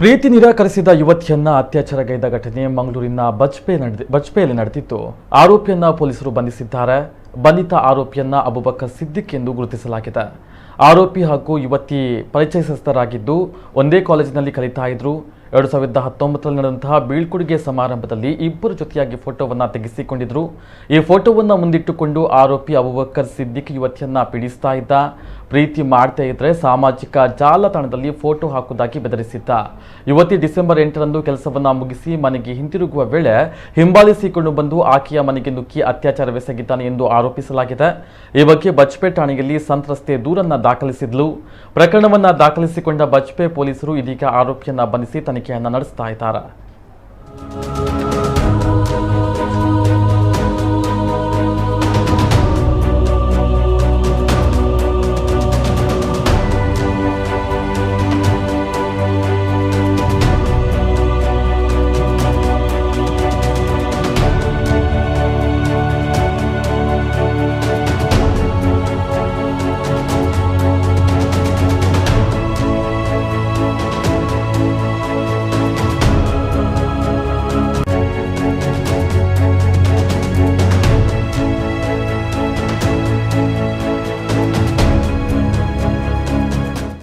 ಪ್ರೀತಿ ನಿರಾಕರಿಸಿದ ಯುವತಿಯನ್ನ ಅತ್ಯಾಚಾರಗೈದ ಘಟನೆ ಮಂಗಳೂರಿನ ಬಜ್ಪೆಯಲ್ಲಿ ನಡೆದಿತ್ತು. ಆರೋಪಿಯನ್ನ ಪೊಲೀಸರು ಬಂಧಿಸಿದ್ದಾರೆ. ಬಂಧಿತ ಆರೋಪಿಯನ್ನ ಅಬುಬಕರ್ ಸಿದ್ದಿಕ್ ಎಂದು ಗುರುತಿಸಲಾಗಿದೆ. ಆರೋಪಿ ಹಾಗೂ ಯುವತಿ ಪರಿಚಯಸ್ಥರಾಗಿದ್ದು ಒಂದೇ ಕಾಲೇಜಿನಲ್ಲಿ ಕಲಿತಾ ಇದ್ರು. 2019ರಲ್ಲಿ ನಡೆದಂತಹ ಬೀಳ್ಕೊಡುಗೆ ಸಮಾರಂಭದಲ್ಲಿ ಇಬ್ಬರು ಜೊತೆಯಾಗಿ ಫೋಟೋವನ್ನು ತೆಗೆಸಿಕೊಂಡಿದ್ರು. ಈ ಫೋಟೋವನ್ನು ಮುಂದಿಟ್ಟುಕೊಂಡು ಆರೋಪಿ ಅಬುಬಕರ್ ಸಿದ್ದಿಕ್ ಯುವತಿಯನ್ನ ಪೀಡಿಸ್ತಾ ಇದ್ದ. ಪ್ರೀತಿ ಮಾಡ್ತಾ ಇದ್ರೆ ಸಾಮಾಜಿಕ ಜಾಲತಾಣದಲ್ಲಿ ಫೋಟೋ ಹಾಕುವುದಾಗಿ ಬೆದರಿಸಿದ್ದ. ಯುವತಿ ಡಿಸೆಂಬರ್ 8ರಂದು ಕೆಲಸವನ್ನ ಮುಗಿಸಿ ಮನೆಗೆ ಹಿಂತಿರುಗುವ ವೇಳೆ ಹಿಂಬಾಲಿಸಿಕೊಂಡು ಬಂದು ಆಕೆಯ ಮನೆಗೆ ನುಗ್ಗಿ ಅತ್ಯಾಚಾರವೆಸಗಿದ್ದಾನೆ ಎಂದು ಆರೋಪಿಸಲಾಗಿದೆ. ಈ ಬಗ್ಗೆ ಬಜ್ಪೆ ಠಾಣೆಯಲ್ಲಿ ಸಂತ್ರಸ್ತೆ ದೂರನ್ನ ದಾಖಲಿಸಿದ್ಲು. ಪ್ರಕರಣವನ್ನ ದಾಖಲಿಸಿಕೊಂಡ ಬಜ್ಪೆ ಪೊಲೀಸರು ಇದೀಗ ಆರೋಪಿಯನ್ನ ಬಂಧಿಸಿ ತನಿಖೆಯನ್ನ ನಡೆಸ್ತಾ ಇದ್ದಾರೆ.